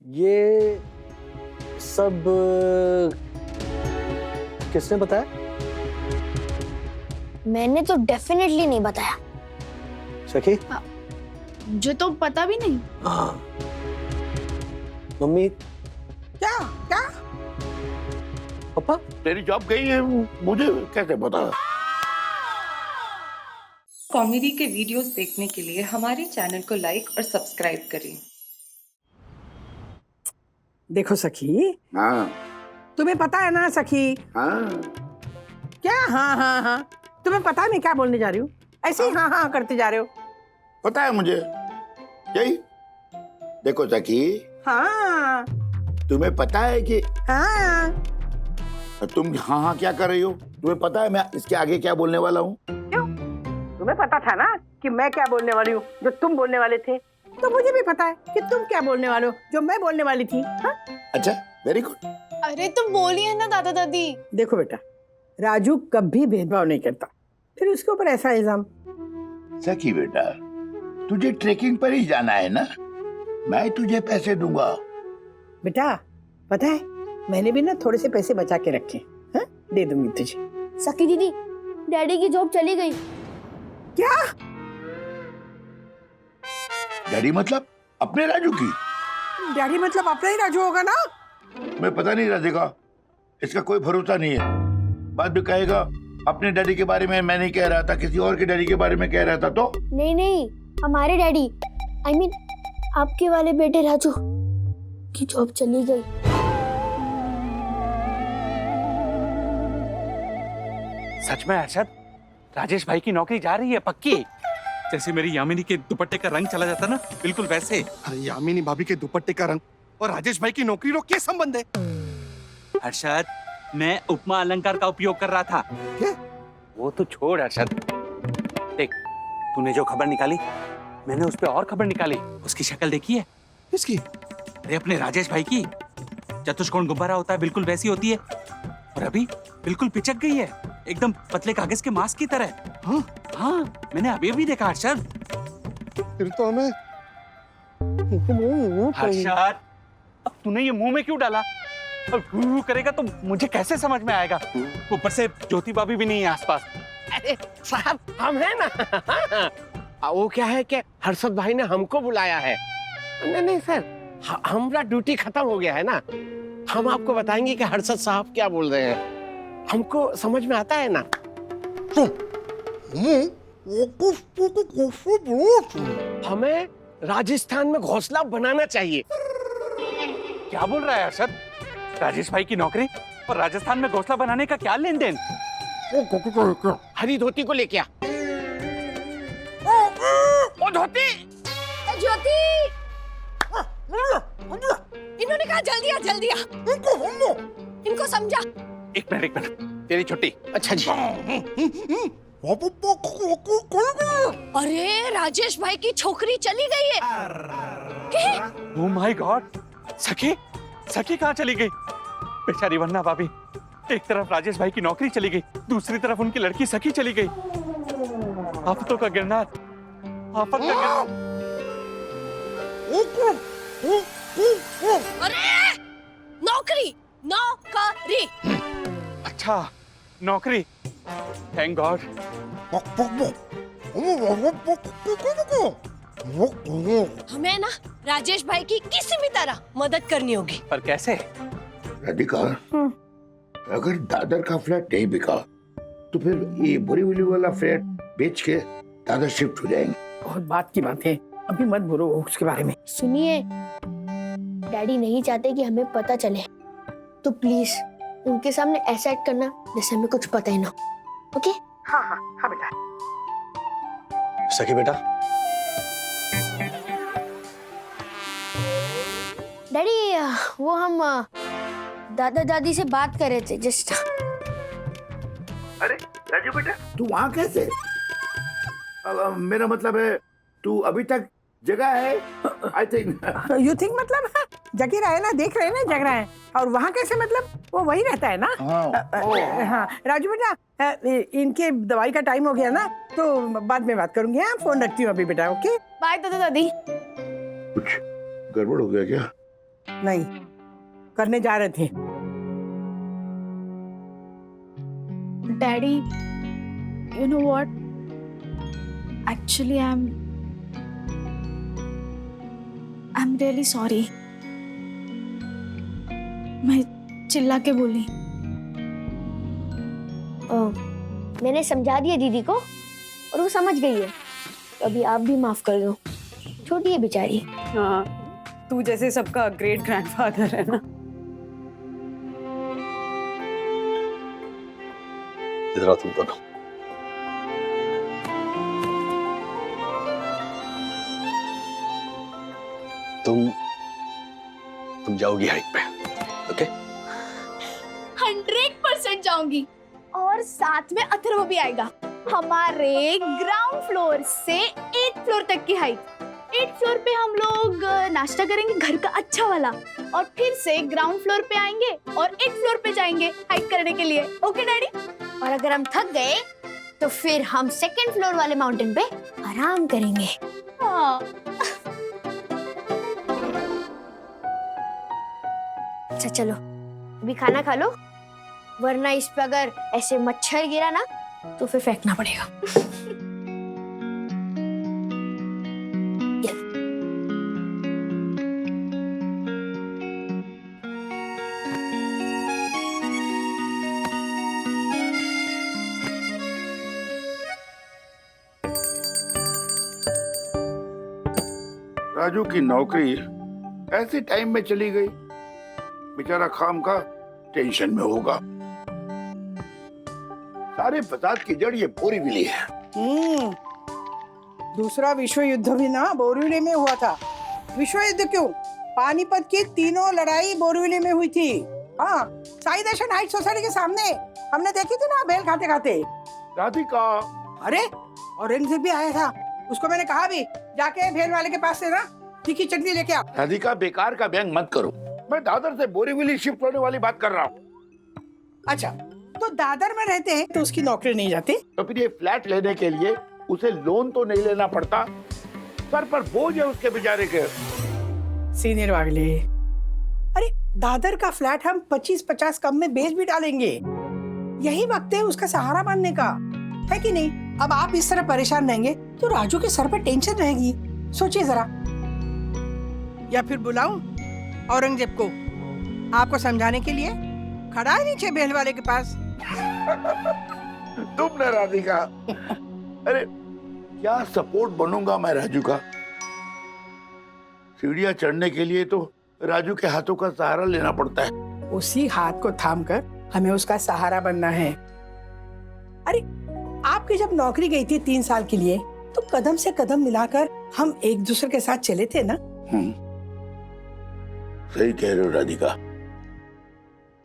ये सब किसने बताया? मैंने तो डेफिनेटली नहीं बताया। सखी? मुझे तो पता भी नहीं। हाँ। मम्मी? क्या क्या? पापा? तेरी जॉब गई है, मुझे कैसे पता? कॉमेडी के वीडियोस देखने के लिए हमारे चैनल को लाइक और सब्सक्राइब करें। देखो सखी, हाँ तुम्हें पता है ना सखी? हाँ क्या हाँ हाँ हाँ? तुम्हें पता है मैं क्या बोलने जा रही हूँ? ऐसे ही हाँ हाँ करते जा रहे हो। पता है मुझे। यही देखो सखी, हाँ तुम्हें पता है कि हाँ। तुम हाँ हाँ क्या कर रही हो? तुम्हें पता है मैं इसके आगे क्या बोलने वाला हूँ? क्यों? तुम्हें पता था ना कि मैं क्या बोलने वाली हूँ जो तुम बोलने वाले थे, तो मुझे भी पता है कि तुम क्या बोलने वाले हो जो मैं बोलने वाली थी। हाँ? अच्छा, वेरी गुड। अरे तुम बोलिए ना दादा दादी। देखो बेटा, राजू कभी भेदभाव नहीं करता, फिर उसके ऊपर ऐसा इल्जाम। सखी बेटा, तुझे ट्रेकिंग पर ही जाना है ना? मैं तुझे पैसे दूंगा। बेटा पता है, मैंने भी ना थोड़े से पैसे बचा के रखे। हाँ? दे दूंगी तुझे। सखी दीदी, डैडी की जॉब चली गई। क्या? डैडी मतलब अपने राजू की? डैडी मतलब अपना ही राजू होगा ना? मैं पता नहीं राधिका, इसका कोई भरोसा नहीं है। बाद में कहेगा अपने डैडी के बारे में मैं नहीं कह रहा था, किसी और के डैडी के बारे में कह रहा था। तो नहीं नहीं, हमारे डैडी, I mean, आपके वाले बेटे राजू की जॉब चली गई। सच में अरशद, राजेश भाई की नौकरी जा रही है पक्की? जैसे मेरी यामिनी के दुपट्टे का रंग चला जाता ना, बिल्कुल वैसे। अरे यामिनी भाभी के दुपट्टे का रंग और राजेश भाई की नौकरी रो क्या संबंध है? अरशद, मैं उपमा अलंकार का उपयोग कर रहा था। क्या? वो तो छोड़ अरशद। देख, तूने जो खबर निकाली, मैंने उस पे और खबर निकाली। उसकी शक्ल देखी है? किसकी? अरे अपने राजेश भाई की। चतुष्कोण गुब्बारा होता है, बिल्कुल वैसी होती है। और अभी बिल्कुल पिचक गई है, एकदम पतले कागज के मास्क की तरह। हाँ? हाँ, मैंने अभी देखा अरशद। फिर तो हमें हर्षद, अब तूने ये मुंह में क्यों डाला? अब हू करेगा तो मुझे कैसे समझ में आएगा? ऊपर से ज्योति भाभी भी नहीं है आसपास। अरे साहब, हम है ना। वो क्या है कि हर्षद भाई ने हमको बुलाया है। नहीं नहीं सर, हमारा ड्यूटी खत्म हो गया है ना। हम आपको बताएंगे कि हर्षद साहब क्या बोल रहे हैं। हमको समझ में आता है ना। हमें राजस्थान में घोंसला बनाना चाहिए। क्या बोल रहा है हर्षद? राजेश भाई की नौकरी और राजस्थान में घोंसला बनाने का क्या लेन देन? हरी धोती को लेके आ। ओ धोती! ज्योति, इन्होंने कहा जल्दी आ जल्दी आ। इनको समझा। एक मिनट, तेरी छुट्टी। अच्छा जी। अरे राजेश भाई की छोकरी चली गई है। ओह माय गॉड, सखी कहाँ चली गई? बेचारी वन्ना भाभी, एक तरफ राजेश भाई की नौकरी चली गई, दूसरी तरफ उनकी लड़की सखी चली गई। आफतों का गिरनार, आफत का गिरनार। अरे नौकरी, नौकरी। अच्छा, नौकरी। Thank God. हमें ना राजेश भाई की किसी भी तरह मदद करनी होगी। पर कैसे? राधिका, अगर दादर का फ्लैट नहीं बिका तो फिर ये बोरीवली वाला फ्लैट बेच के दादर शिफ्ट हो जाएंगे। बहुत बात की बात है, अभी मत बोलो उसके बारे में। सुनिए, डैडी नहीं चाहते कि हमें पता चले, तो प्लीज उनके सामने ऐसा एक्ट करना जैसे हमें कुछ पता ही ना। ओके? हाँ हाँ हाँ बेटा। सखी बेटा, डैडी, वो हम दादा दादी से बात कर रहे थे जस्ट। अरे राजू बेटा, तू वहाँ कैसे? मेरा मतलब है तू अभी तक जगह है। आई थिंक यू थिंक मतलब जगी रहा है ना, देख रहे हैं ना जग रहा है। और वहाँ कैसे मतलब वो वही रहता है ना। हाँ राजू बेटा, इनके दवाई का टाइम हो गया ना, तो बाद में बात करूंगी। हाँ फोन रखती हूँ अभी बेटा। ओके बाय दादा दादी। कुछ गड़बड़ हो गया क्या? नहीं, करने जा रहे थे। Daddy, you know what? Actually I am really sorry. मैं चिल्ला के बोली। मैंने समझा दिया दीदी को और वो समझ गई है। तो अभी आप भी माफ कर दो, छोटी है बेचारी। हाँ, तू जैसे सबका ग्रेट ग्रैंडफादर है ना। इधर आओ तुम दोनों। तुम जाओगी हाइक पे, ओके? 100% जाऊंगी और साथ में अथर्व भी आएगा। हमारे ग्राउंड फ्लोर से 8th फ्लोर तक की हाइट। 8th फ्लोर पे हम लोग नाश्ता करेंगे घर का अच्छा वाला, और फिर से ग्राउंड फ्लोर पे आएंगे और 8th फ्लोर पे जाएंगे हाइक करने के लिए। Okay daddy? और अगर हम थक गए तो फिर हम 2nd फ्लोर वाले माउंटेन पे आराम करेंगे। हाँ। अच्छा चलो, अभी खाना खा लो, वरना इस पे अगर ऐसे मच्छर गिरा ना तो फिर फेंकना पड़ेगा। राजू की नौकरी ऐसे टाइम में चली गई, बेचारा खाम का टेंशन में होगा। सारे फसाद की जड़ ये बोरीवली है। दूसरा विश्व युद्ध भी ना बोरीवली में हुआ था। विश्व युद्ध क्यों, पानीपत की तीनों लड़ाई बोरीवली में हुई थी। हाँ, साई दर्शन हाइट सोसाइटी के सामने हमने देखी थी ना भेल खाते खाते। राधिका, अरे औरंगजेब भी आया था, उसको मैंने कहा भी जाके भेल वाले के पास से ना तीखी चटनी लेके आ। राधिका बेकार का व्यंग मत करो, मैं दादर से बोरीवली शिफ्ट होने वाली बात कर रहा हूँ। अच्छा, तो दादर में रहते हैं तो उसकी नौकरी नहीं जाती? तो फिर ये फ्लैट लेने के लिए उसे लोन तो नहीं लेना पड़ता? सर पर बोझ है उसके बेचारे के। सीनियर वागले, अरे दादर का फ्लैट हम 25-50 कम में बेच भी डालेंगे। यही वक्त है उसका सहारा बनने का, है कि नहीं? अब आप इस तरह परेशान रहेंगे तो राजू के सर पर टेंशन रहेगी। सोचिए जरा। या फिर बुलाऊं औरंगजेब को आपको समझाने के लिए? खड़ा है नीचे बेल वाले के पास। तुम न राधिका, अरे क्या सपोर्ट बनूंगा मैं राजू का। सीढ़ियां चढ़ने के लिए तो राजू के हाथों का सहारा लेना पड़ता है। उसी हाथ को थामकर हमें उसका सहारा बनना है। अरे आपकी जब नौकरी गई थी 3 साल के लिए, तो कदम से कदम मिलाकर हम एक दूसरे के साथ चले थे ना? सही कह रहे हो राधिका।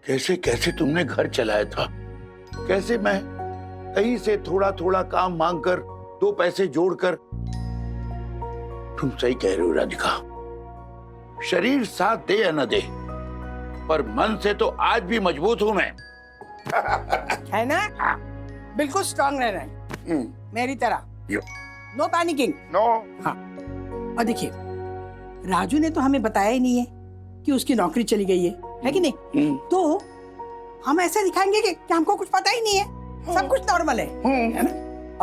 कैसे कैसे तुमने घर चलाया था, कैसे मैं कहीं से थोड़ा थोड़ा काम मांगकर 2 पैसे जोड़कर। तुम सही कह रहे हो राधिका, शरीर साथ दे या न दे, पर मन से तो आज भी मजबूत हूं मैं। है ना? बिल्कुल स्ट्रांग रहना है, मेरी तरह। No panicking. नो। हाँ, और देखिए राजू ने तो हमें बताया ही नहीं है कि उसकी नौकरी चली गई है कि नहीं? तो हम ऐसे दिखाएंगे कि हमको कुछ पता ही नहीं है, सब कुछ नॉर्मल है ना?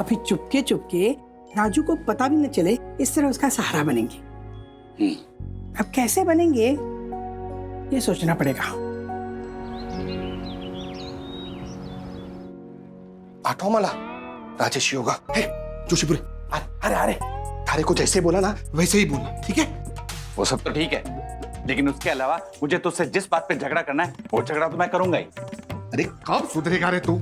अभी चुपके चुपके राजू को पता भी न चले, इस तरह उसका सहारा बनेंगे। अब कैसे बनेंगे ये सोचना पड़ेगा। आठो मला राजेश योगा। हे जोशीपुरी, अरे अरे थारे को जैसे बोला ना वैसे ही बोलना, ठीक है? वो सब तो ठीक है, लेकिन उसके अलावा मुझे तुझसे जिस बात पे झगड़ा करना है वो झगड़ा तो मैं करूंगा ही। अरे कब सुधरेगा रे तू?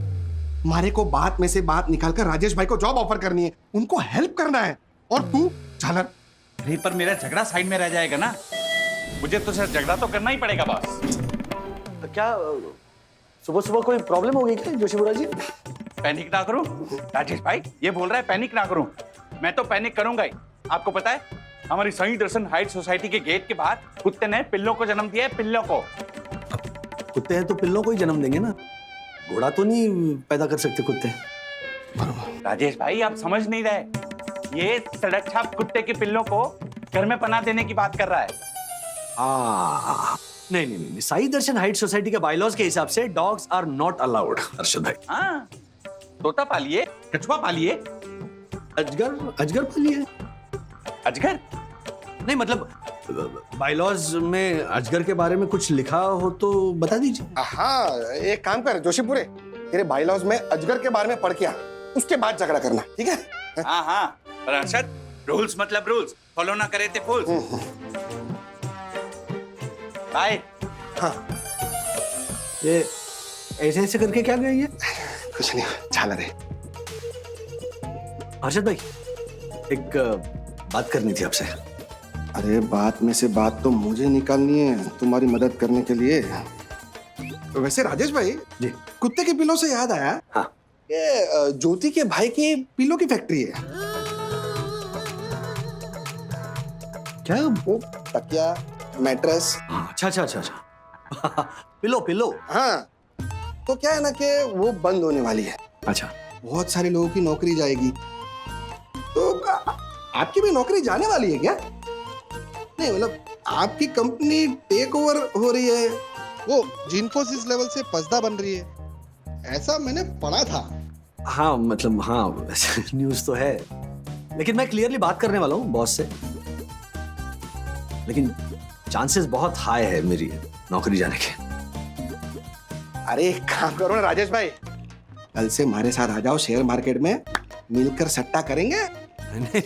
मारे को बात में से बात निकालकर राजेश भाई को जॉब ऑफर करनी है, उनको हेल्प करना है, और तू झालर। अरे पर मेरा झगड़ा साइड में रह जाएगा ना, मुझे तो सिर्फ झगड़ा तो करना ही पड़ेगा बॉस। तो क्या सुबह सुबह कोई प्रॉब्लम हो गई क्या जोशीपुरा जी? पैनिक ना करूं राजेश भाई, ये बोल रहा है पैनिक ना करूं, मैं तो पैनिक करूंगा ही। आपको पता है हमारी साई दर्शन हाइट सोसाइटी के गेट के बाहर कुत्ते ने पिल्लों को जन्म दिया है, पिल्लों को। कुत्ते हैं तो पिल्लों को ही जन्म देंगे ना, घोड़ा तो नहीं पैदा कर सकते कुत्ते। राजेश भाई आप समझ नहीं रहे, ये सड़क छाप कुत्ते के पिल्लों को घर में पनाह देने की बात कर रहा है। नहीं नहीं नहीं, साई दर्शन हाइट सोसाइटी के बायलॉज के हिसाब से dogs are not allowed Harshad भाई। हाँ, तोता पालिए, कछुआ पालिए, अजगर अजगर पालिए। अजगर। नहीं मतलब बायलॉज में अजगर के बारे में कुछ लिखा हो तो बता दीजिए। हाँ, एक काम कर जोशीपुरे, तेरे बाईलॉज में अजगर के बारे में पढ़ के आ, उसके बाद झगड़ा करना, ठीक है? हाँ हाँ, पर अरशद, रूल्स मतलब रूल्स, फॉलो ना करे थे फूल्स। बाय। हाँ, ये ऐसे ऐसे करके क्या गई है? कुछ नहीं, झाला रे। हर्षद भाई, एक बात करनी थी आपसे। अरे बात में से बात तो मुझे निकालनी है तुम्हारी मदद करने के लिए। वैसे राजेश भाई जी, कुत्ते के पिलो से याद आया। हाँ, ये ज्योति के भाई की पिलो की फैक्ट्री है क्या? वो तकिया, मैट्रेस। अच्छा अच्छा अच्छा अच्छा पिलो पिलो। हाँ, तो क्या है ना कि वो बंद होने वाली है। अच्छा, बहुत सारे लोगों की नौकरी जाएगी, तो आपकी भी नौकरी जाने वाली है क्या? नहीं मतलब आपकी कंपनी टेक ओवर हो रही है, वो जिन्फोसिस लेवल से पसदा बन रही है, ऐसा मैंने पढ़ा था। हाँ मतलब हाँ, वैसे न्यूज़ तो है, लेकिन मैं क्लियरली बात करने वाला हूँ बॉस से। लेकिन चांसेस बहुत हाई है मेरी नौकरी जाने के। अरे एक काम करो ना राजेश भाई, कल से हमारे साथ आ जाओ, शेयर मार्केट में मिलकर सट्टा करेंगे। नहीं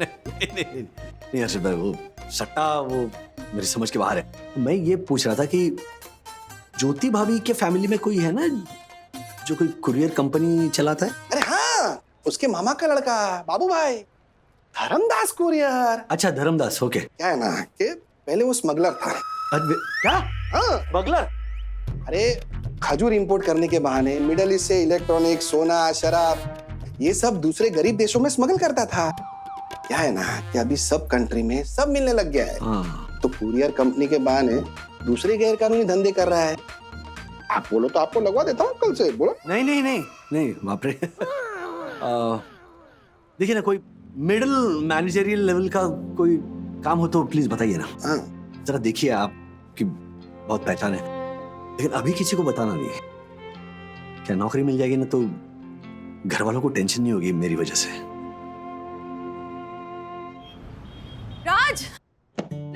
नहीं नहीं नहीं हर्षद भाई, वो सट्टा वो मेरी समझ के बाहर है। मैं ये पूछ रहा था कि ज्योति भाभी के फैमिली में कोई है ना जो कोई कुरियर कंपनी चलाता है? अरे हाँ, उसके मामा का लड़का बाबू भाई, धर्मदास कुरियर। अच्छा, धर्मदास। ओके। क्या है ना कि पहले वो स्मगलर था। क्या? हाँ, स्मगलर? अरे खजूर इंपोर्ट करने के बहाने मिडिल ईस्ट से इलेक्ट्रॉनिक, सोना, शराब, ये सब दूसरे गरीब देशों में स्मगल करता था। क्या है ना कि अभी सब कंट्री में सब मिलने लग गया है, तो कुरियर कंपनी के बहाने दूसरे गैर कानूनी धंधे कर रहा है। आप बोलो तो आपको लगवा देता हूँ कल से। बोलो। नहीं नहीं नहीं नहीं, बाप रे। देखिए ना, कोई मिडिल मैनेजरियल लेवल का कोई काम हो तो प्लीज बताइए ना। हाँ, जरा देखिए, आपकी बहुत पहचान है, लेकिन अभी किसी को बताना नहीं है। क्या नौकरी मिल जाएगी ना तो घर वालों को टेंशन नहीं होगी मेरी वजह से। राज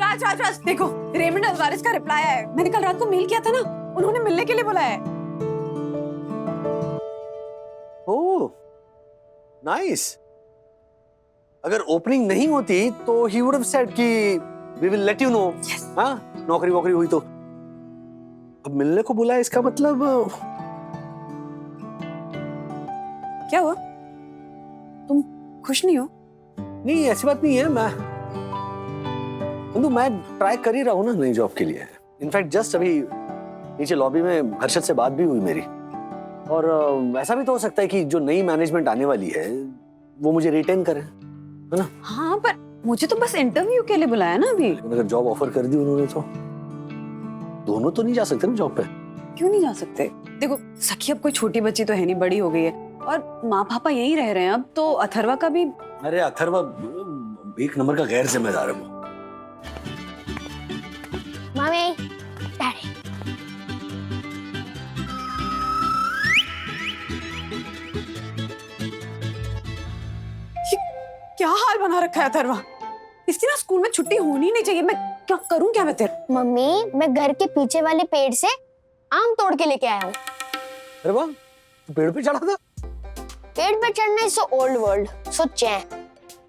राज राज राज देखो, रेमंड अल्वारेस का रिप्लाई आया है। मैंने कल रात को मेल किया था ना, उन्होंने मिलने के लिए बुलाया है। Oh nice. अगर ओपनिंग नहीं होती तो ही वुड हैव सेड कि we will let you know. हाँ, नौकरी वोकरी हुई तो। अब मिलने को बुलाया, इसका मतलब क्या हुआ? तुम खुश नहीं हो? नहीं, ऐसी बात नहीं है। मैं ट्राई कर ही रहा हूँ ना नई जॉब के लिए। इनफैक्ट जस्ट अभी नीचे लॉबी में हर्षद से बात भी हुई मेरी, और ऐसा भी तो हो सकता है कि जो नई मैनेजमेंट आने वाली है वो मुझे रिटेन करे, है ना? हाँ, पर मुझे तो बस इंटरव्यू के लिए बुलाया ना अभी। लेकिन अगर जॉब ऑफर कर दी उन्होंने तो दोनों तो नहीं जा सकते ना जॉब पे। क्यों नहीं जा सकते? देखो, सखी अब कोई छोटी बच्ची तो है नहीं, बड़ी हो गई है, और माँ पापा यही रह रहे हैं अब, तो अथर्वा का भी। अरे अथर्वा एक नंबर का गैर जिम्मेदार है वो। मम्मी, डैडी, क्या हाल बना रखा है अथर्वा? इसकी ना स्कूल में छुट्टी होनी नहीं चाहिए। मैं क्या करूं, क्या मैं तेरे? मम्मी, मैं घर के पीछे वाले पेड़ से आम तोड़ के लेके आया हूँ। अरे वाह, तू पेड़ पे चढ़ा था? पेड़ पे चढ़ना इज सो ओल्ड वर्ल्ड, सो चैन,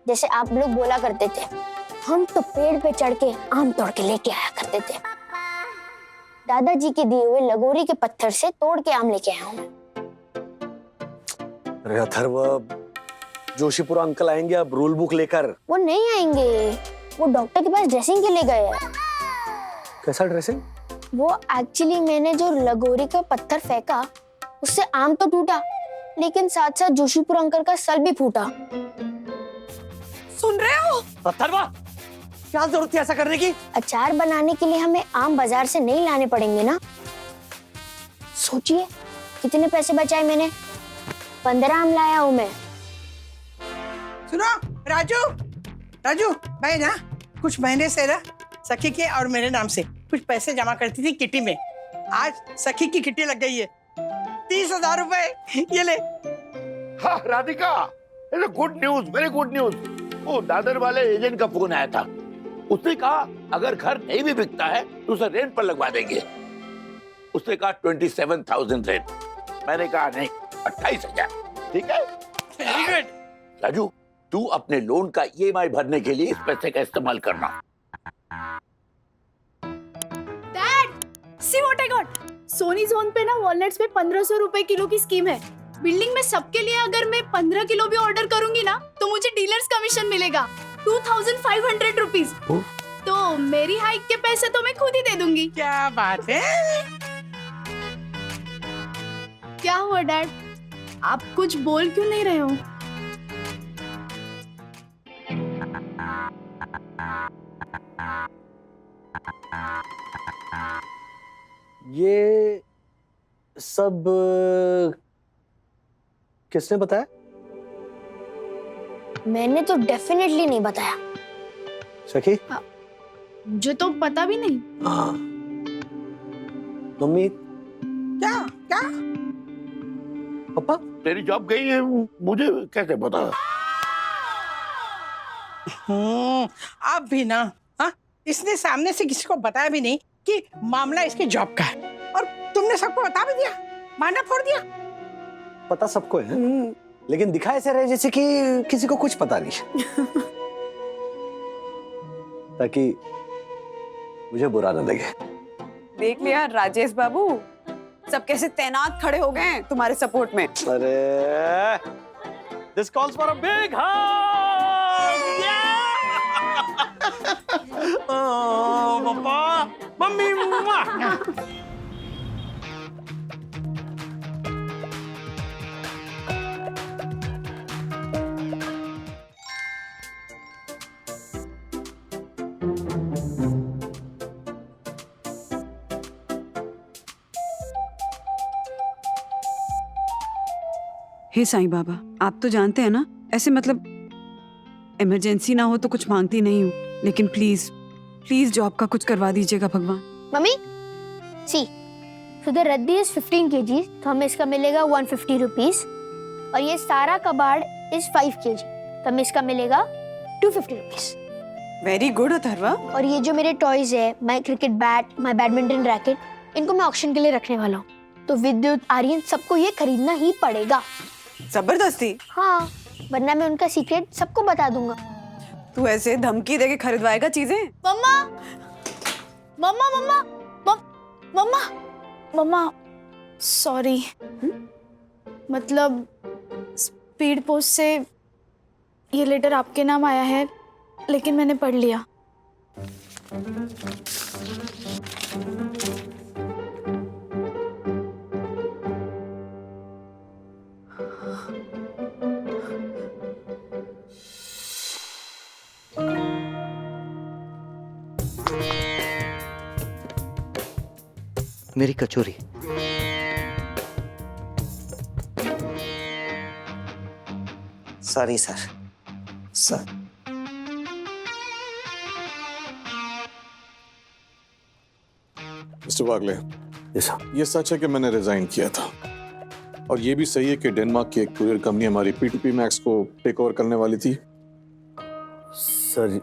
जैसे आप लोग बोला करते थे। हम तो पेड़ पे चढ़ के आम तोड़ के लेके आया करते थे। दादाजी के दिए हुए लगोरी के पत्थर से तोड़ के आम लेके आया हूँ। अरे अथर्वा, जोशीपुरा अंकल आएंगे अब रूल बुक लेकर। वो नहीं आएंगे, वो डॉक्टर के पास ड्रेसिंग के लिए गए हैं। कैसा ड्रेसिंग? वो एक्चुअली मैंने जो लगोरी का पत्थर फेंका उससे आम तो टूटा, लेकिन साथ साथ जोशीपुर अंकल का सर भी फूटा। सुन रहे हो? अथर्वा, क्या जरूरत थी ऐसा करने की? अचार बनाने के लिए हमें आम बाजार से नहीं लाने पड़ेंगे ना। सोचिए कितने पैसे बचाए मैंने। 15 आम लाया हूँ मैं। सुनो राजू, राजू भाई ना, कुछ महीने से ना सखी के और मेरे नाम से कुछ पैसे जमा करती थी किटी में। आज सखी की किटी लग गई है, 30,000 रुपए ये ले। हाँ Radhika, good news, very good news. वो दादर वाले एजेंट का फोन आया था। उसने कहा अगर घर नहीं भी बिकता है तो उसे रेंट पर लगवा देंगे। उसने कहा 27,000 रेंट। मैंने कहा नहीं, 28,000। ठीक है, वेरी गुड। राजू, तू अपने लोन का ईएमआई भरने के लिए इस पैसे का इस्तेमाल करना। Dad, see what I got. Sony zone पे ना वॉलनट्स पे 1500 रुपए किलो की स्कीम है। बिल्डिंग में सबके लिए अगर मैं 15 किलो भी ऑर्डर करूंगी ना तो मुझे डीलर्स कमीशन मिलेगा 2500 रुपीज। तो मेरी हाइक के पैसे तो मैं खुद ही दे दूंगी। क्या बात है। क्या हुआ डैड, आप कुछ बोल क्यों नहीं रहे हो? ये सब किसने बताया? मैंने तो डेफिनेटली नहीं बताया। सखी? मुझे तो पता भी नहीं। हाँ। मम्मी? क्या क्या? पापा? तेरी जॉब गई है, मुझे कैसे पता? आप भी ना, हाँ, इसने सामने से किसी को बताया भी नहीं कि मामला इसकी जॉब का है, और तुमने सबको बता भी दिया, माना फोड़ दिया। पता सबको है, लेकिन दिखा ऐसे रहे जैसे कि किसी को कुछ पता नहीं। ताकि मुझे बुरा न लगे। देख लिया राजेश बाबू, सब कैसे तैनात खड़े हो गए हैं तुम्हारे सपोर्ट में। अरे this calls for a big पापा, मम्मी। हे साईं बाबा, आप तो जानते हैं ना, ऐसे मतलब इमरजेंसी ना हो तो कुछ मांगती नहीं हूँ, लेकिन प्लीज प्लीज जॉब का कुछ करवा दीजिएगा भगवान। मम्मी, सी, so the रद्दी is 15 kg, तो हमें इसका मिलेगा 150 रुपीस, और ये सारा कबाड़ is 5 kg, तो हमें इसका मिलेगा 250 रुपीस। Very good Atharva. और ये जो मेरे टॉयज है, my cricket bat, my badminton racket, इनको मैं ऑक्शन के लिए रखने वाला हूँ, तो विद्युत, आर्यन, सबको ये खरीदना ही पड़ेगा। जबरदस्ती? हाँ, वरना मैं उनका सीक्रेट सबको बता दूंगा। तू ऐसे धमकी देके खरीदवाएगा चीजें? मम्मा, मम्मा, मम्मा, मम्मा, मम्मा, सॉरी। मतलब स्पीड पोस्ट से ये लेटर आपके नाम आया है, लेकिन मैंने पढ़ लिया। मेरी कचोरी। Sorry sir. मिस्टर वागले, ये सच है कि मैंने रिजाइन किया था, और ये भी सही है कि डेनमार्क की एक कुरियर कंपनी हमारी P2P मैक्स को टेक ओवर करने वाली थी। सर,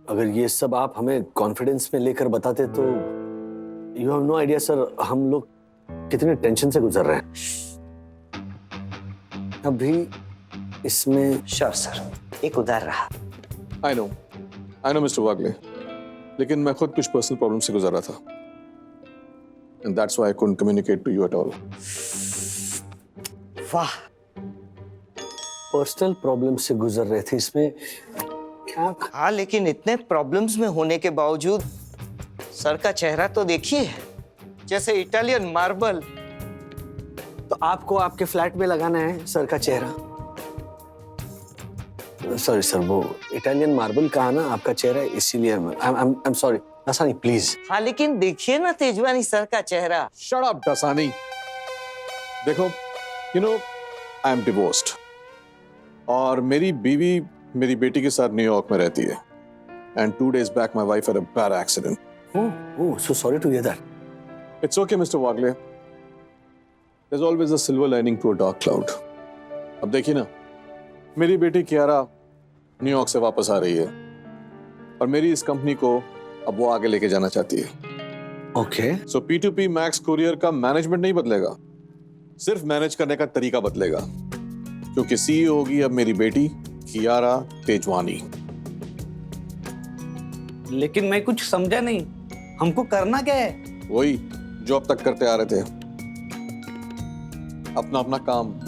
अगर ये सब आप हमें कॉन्फिडेंस में लेकर बताते तो you have no idea sir, हम लोग कितने टेंशन से गुजर रहे हैं अभी इसमें। श्योर सर, एक उधार रहा। आई नो मिस्टर वागले, लेकिन मैं खुद कुछ पर्सनल प्रॉब्लम से गुजर रहा था, and that's why I couldn't communicate to you at all. वाह, पर्सनल प्रॉब्लम से गुजर रहे थे, इसमें क्या? हाँ, लेकिन इतने प्रॉब्लम्स में होने के बावजूद सर का चेहरा तो देखिए, जैसे इटालियन मार्बल। तो आपको आपके फ्लैट में लगाना है सर का चेहरा? सॉरी सर, वो इटालियन मार्बल का है ना आपका चेहरा, इसीलिए I am sorry. Dasani please. हाँ, लेकिन देखिए ना तेजवानी सर का चेहरा। Shut up Dasani. देखो, you know I am divorced, और मेरी बीवी मेरी बेटी के साथ न्यूयॉर्क में रहती है, and 2 days back my wife had a bad accident. Oh, so sorry to hear that. It's okay, Mr. Wagle. There's always a silver lining to a dark cloud. अब देखिए ना, मेरी बेटी कियारा न्यूयॉर्क से वापस आ रही है और मेरी इस कंपनी को अब वो आगे लेके जाना चाहती है. Okay. So P2P Max Courier का मैनेजमेंट नहीं बदलेगा, सिर्फ मैनेज करने का तरीका बदलेगा, क्योंकि सीईओ होगी अब मेरी बेटी कियारा तेजवानी. लेकिन मैं कुछ समझा नहीं, हमको करना क्या है? वही जो अब तक करते आ रहे थे, अपना अपना काम.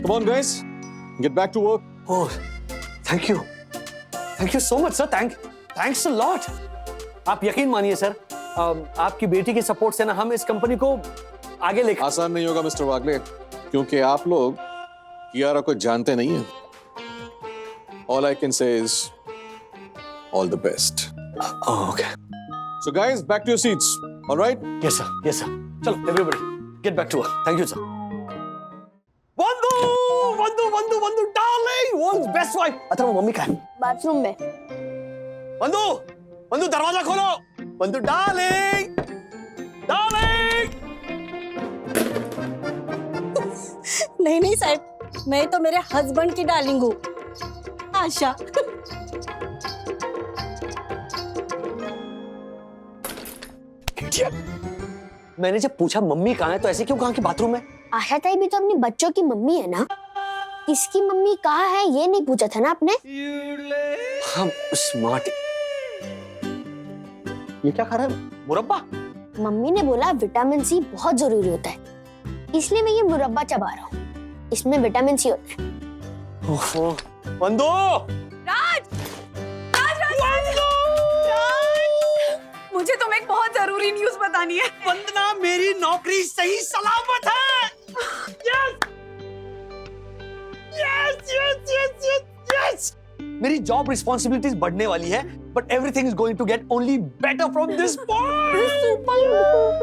Come on guys, get back to work. Oh, thank you so much sir. Thanks a lot. आप यकीन मानिए सर, आपकी बेटी के सपोर्ट से ना हम इस कंपनी को आगे लेकर. आसान नहीं होगा मिस्टर वागले, क्योंकि आप लोग कियारा को जानते नहीं हैं. All I can say is all the best. Oh, okay. So guys, back to your seats. All right? Yes sir. चलो everybody, get back to work. Thank you sir. Vandu darling, world's best wife. अच्छा वो mummy कहाँ है? Bathroom में. वंदू दरवाजा खोलो. वंदू darling. नहीं साहब, मैं तो मेरे हस्बैंड की डार्लिंग हूँ, आशा. मैंने जब पूछा मम्मी कहाँ है तो ऐसे क्यों कहा कि बाथरूम में? आशा ताई भी तो अपनी बच्चों की मम्मी है ना. इसकी मम्मी कहाँ है ये नहीं पूछा था ना आपने? हम स्मार्ट. ये क्या खा रहा है? मुरब्बा? मम्मी ने बोला विटामिन सी बहुत जरूरी होता है, इसलिए मैं ये मुरब्बा चबा रहा हूँ. इसमें विटामिन सी होता है. वंदू! मुझे तुम्हें एक बहुत जरूरी न्यूज़ बतानी है. वंदना, मेरी नौकरी सही सलामत है. Yes. मेरी जॉब रिस्पॉन्सिबिलिटीज बढ़ने वाली है, but everything is going to get only better from this point.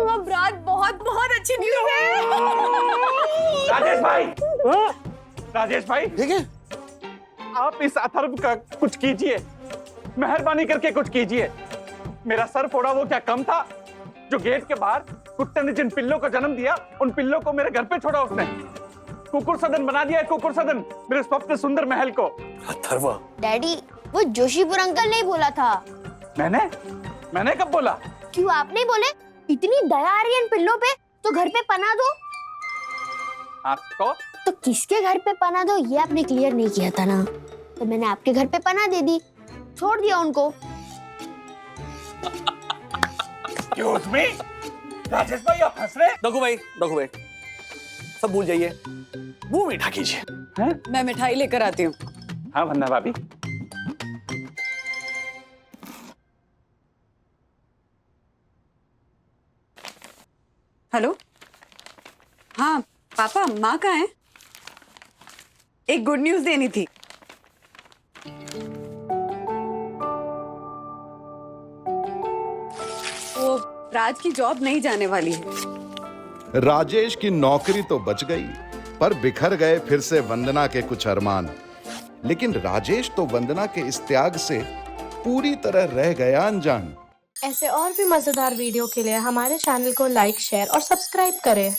अब राज बहुत अच्छी न्यूज़ है. राजेश भाई, ठीक है, आप इस अथर्व का कुछ कीजिए, मेहरबानी करके कुछ कीजिए. मेरा सर फोड़ा वो क्या कम था? जो गेट के बाहर कुत्ते ने जिन पिल्लों को जन्म दिया, उन पिल्लों को मेरे घर पे छोड़ा उसने. कुकुर सदन बना दिया, कुकुर सदन, मेरे स्वप्न सुंदर महल को. अथर्व, डैडी, वो जोशीपुर अंकल ने बोला था. मैंने कब बोला? क्यों आप नहीं बोले? इतनी दया आ रही है इन पिल्लों पे तो घर पे पना दो. आपको तो किसके घर पे पना दो ये आपने क्लियर नहीं किया था ना, तो मैंने आपके घर पे पना दे दी, छोड़ दिया उनको. Excuse me? राजेश भाई, आप हंस रहे? रघु भाई, सब भूल जाइए, मुंह मीठा कीजिए. मैं मिठाई लेकर आती हूँ. हाँ वंदना भाभी. हेलो. हाँ पापा, माँ कहाँ है? एक गुड न्यूज़ देनी थी. वो राज की जॉब नहीं जाने वाली है. राजेश की नौकरी तो बच गई, पर बिखर गए फिर से वंदना के कुछ अरमान. लेकिन राजेश तो वंदना के इस त्याग से पूरी तरह रह गया अनजान. ऐसे और भी मजेदार वीडियो के लिए हमारे चैनल को लाइक, शेयर और सब्सक्राइब करें.